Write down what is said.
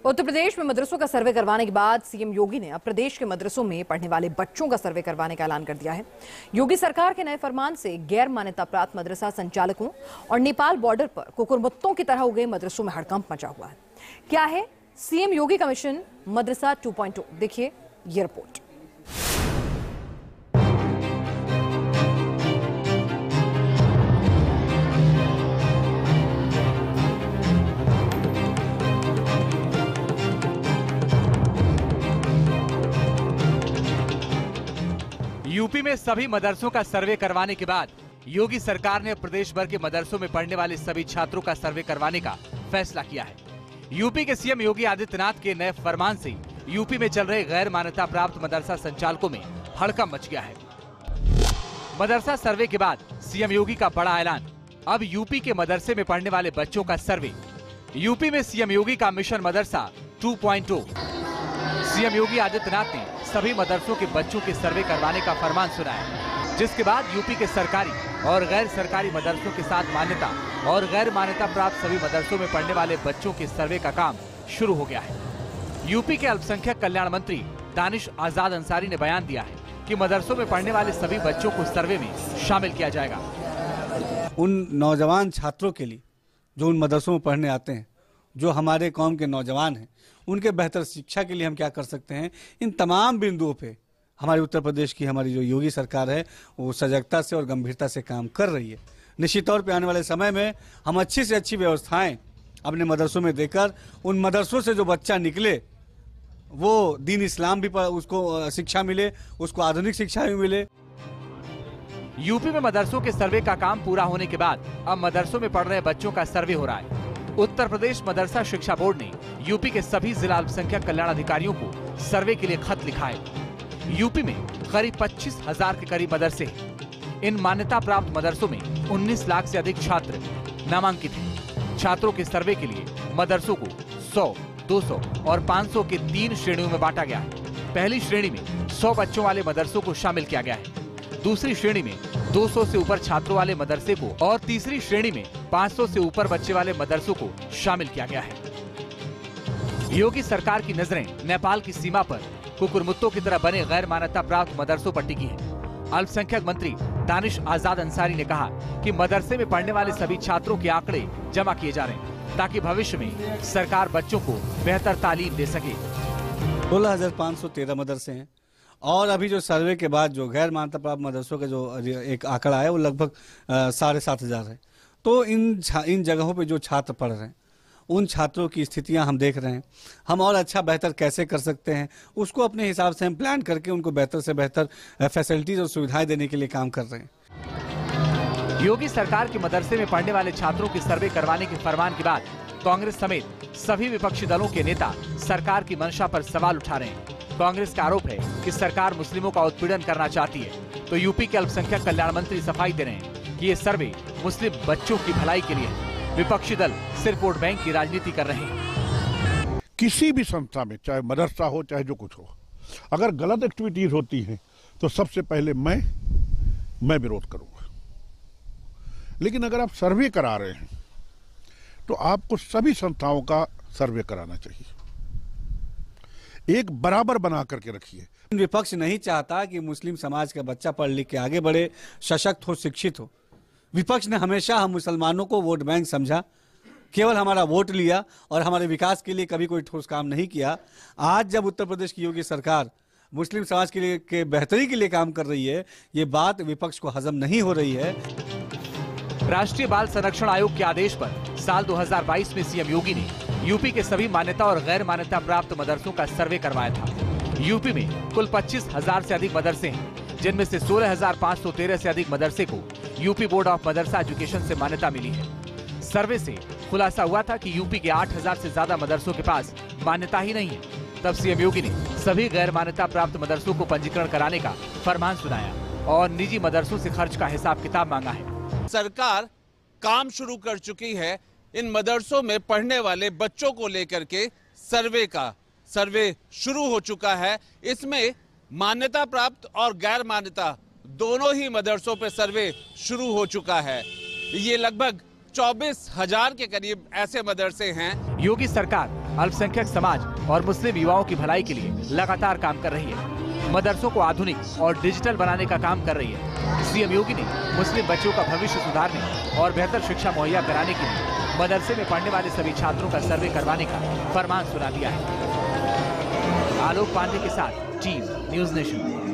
उत्तर प्रदेश में मदरसों का सर्वे करवाने के बाद सीएम योगी ने अब प्रदेश के मदरसों में पढ़ने वाले बच्चों का सर्वे करवाने का ऐलान कर दिया है। योगी सरकार के नए फरमान से गैर मान्यता प्राप्त मदरसा संचालकों और नेपाल बॉर्डर पर कुकुरमुत्तों की तरह उगे मदरसों में हड़कंप मचा हुआ है। क्या है सीएम योगी का मिशन मदरसा 2.0? देखिए ये रिपोर्ट। यूपी में सभी मदरसों का सर्वे करवाने के बाद योगी सरकार ने प्रदेश भर के मदरसों में पढ़ने वाले सभी छात्रों का सर्वे करवाने का फैसला किया है। यूपी के सीएम योगी आदित्यनाथ के नए फरमान से यूपी में चल रहे गैर मान्यता प्राप्त मदरसा संचालकों में हड़कंप मच गया है। मदरसा सर्वे के बाद सीएम योगी का बड़ा ऐलान, अब यूपी के मदरसे में पढ़ने वाले बच्चों का सर्वे। यूपी में सीएम योगी का मिशन मदरसा 2.0। सीएम योगी आदित्यनाथ ने सभी मदरसों के बच्चों के सर्वे करवाने का फरमान सुनाया, जिसके बाद यूपी के सरकारी और गैर सरकारी मदरसों के साथ मान्यता और गैर मान्यता प्राप्त सभी मदरसों में पढ़ने वाले बच्चों के सर्वे का काम शुरू हो गया है। यूपी के अल्पसंख्यक कल्याण मंत्री दानिश आजाद अंसारी ने बयान दिया है कि मदरसों में पढ़ने वाले सभी बच्चों को सर्वे में शामिल किया जाएगा। उन नौजवान छात्रों के लिए जो उन मदरसों में पढ़ने आते हैं, जो हमारे कौम के नौजवान हैं, उनके बेहतर शिक्षा के लिए हम क्या कर सकते हैं, इन तमाम बिंदुओं पे हमारे उत्तर प्रदेश की हमारी जो योगी सरकार है वो सजगता से और गंभीरता से काम कर रही है। निश्चित तौर पे आने वाले समय में हम अच्छी से अच्छी व्यवस्थाएं अपने मदरसों में देकर उन मदरसों से जो बच्चा निकले वो दीन इस्लाम भी उसको शिक्षा मिले, उसको आधुनिक शिक्षा भी मिले। यूपी में मदरसों के सर्वे का काम पूरा होने के बाद अब मदरसों में पढ़ रहे बच्चों का सर्वे हो रहा है। उत्तर प्रदेश मदरसा शिक्षा बोर्ड ने यूपी के सभी जिला अल्पसंख्यक कल्याण अधिकारियों को सर्वे के लिए खत लिखा है। यूपी में करीब 25,000 के करीब मदरसे हैं। इन मान्यता प्राप्त मदरसों में 19 लाख से अधिक छात्र नामांकित हैं। छात्रों के सर्वे के लिए मदरसों को 100, 200 और 500 के 3 श्रेणियों में बांटा गया है। पहली श्रेणी में 100 बच्चों वाले मदरसों को शामिल किया गया है। दूसरी श्रेणी में 200 से ऊपर छात्रों वाले मदरसे को और तीसरी श्रेणी में 500 से ऊपर बच्चे वाले मदरसों को शामिल किया गया है। योगी सरकार की नजरें नेपाल की सीमा पर कुकुरमुत्तों की तरह बने गैर मान्यता प्राप्त मदरसों पर टिकी हैं। अल्पसंख्यक मंत्री दानिश आजाद अंसारी ने कहा कि मदरसे में पढ़ने वाले सभी छात्रों के आंकड़े जमा किए जा रहे हैं ताकि भविष्य में सरकार बच्चों को बेहतर तालीम दे सके। 16,513 मदरसे हैं और अभी जो सर्वे के बाद जो गैर मान्यता प्राप्त मदरसों का जो एक आंकड़ा है वो लगभग 7,500 है। तो इन जगहों पे जो छात्र पढ़ रहे हैं उन छात्रों की स्थितियां हम देख रहे हैं। हम और अच्छा बेहतर कैसे कर सकते हैं उसको अपने हिसाब से हम प्लान करके उनको बेहतर से बेहतर फैसिलिटीज और सुविधाएं देने के लिए काम कर रहे हैं। योगी सरकार के मदरसे में पढ़ने वाले छात्रों की सर्वे करवाने के फरमान के बाद कांग्रेस समेत सभी विपक्षी दलों के नेता सरकार की मंशा पर सवाल उठा रहे हैं। कांग्रेस का आरोप है कि सरकार मुस्लिमों का उत्पीड़न करना चाहती है, तो यूपी के अल्पसंख्यक कल्याण मंत्री सफाई दे रहे हैं कि ये सर्वे मुस्लिम बच्चों की भलाई के लिए है। विपक्षी दल सिर्फ वोट बैंक की राजनीति कर रहे हैं। किसी भी संस्था में, चाहे मदरसा हो चाहे जो कुछ हो, अगर गलत एक्टिविटीज होती हैं तो सबसे पहले मैं विरोध करूंगा। लेकिन अगर आप सर्वे करा रहे हैं तो आपको सभी संस्थाओं का सर्वे कराना चाहिए, एक बराबर बना करके रखिए। विपक्ष नहीं चाहता कि मुस्लिम समाज का बच्चा पढ़ लिख के आगे बढ़े, सशक्त हो, शिक्षित हो। विपक्ष ने हमेशा हम मुसलमानों को वोट बैंक समझा, केवल हमारा वोट लिया और हमारे विकास के लिए कभी कोई ठोस काम नहीं किया। आज जब उत्तर प्रदेश की योगी सरकार मुस्लिम समाज के लिए के बेहतरी के लिए काम कर रही है, ये बात विपक्ष को हजम नहीं हो रही है। राष्ट्रीय बाल संरक्षण आयोग के आदेश पर साल 2022 में सीएम योगी ने यूपी के सभी मान्यता और गैर मान्यता प्राप्त मदरसों का सर्वे करवाया था। यूपी में कुल 25,000 से अधिक मदरसे हैं, जिनमें से 16,513 से अधिक मदरसे को UP board of Madrasa education से मान्यता मिली है। सर्वे से खुलासा हुआ था कि यूपी के 8,000 से ज्यादा मदरसों के पास मान्यता ही नहीं है। तब सीएम योगी ने सभी गैर मान्यता प्राप्त मदरसों को पंजीकरण कराने का फरमान सुनाया और निजी मदरसों से खर्च का हिसाब किताब मांगा है। सरकार काम शुरू कर चुकी है इन मदरसों में पढ़ने वाले बच्चों को लेकर के। सर्वे शुरू हो चुका है। इसमें मान्यता प्राप्त और गैर मान्यता दोनों ही मदरसों पर सर्वे शुरू हो चुका है। ये लगभग 24,000 के करीब ऐसे मदरसे हैं। योगी सरकार अल्पसंख्यक समाज और मुस्लिम युवाओं की भलाई के लिए लगातार काम कर रही है। मदरसों को आधुनिक और डिजिटल बनाने का काम कर रही है। सीएम योगी ने मुस्लिम बच्चों का भविष्य सुधारने और बेहतर शिक्षा मुहैया कराने के लिए मदरसे में पढ़ने वाले सभी छात्रों का सर्वे करवाने का फरमान सुना दिया है। आलोक पांडे के साथ टीम न्यूज़ नेशन।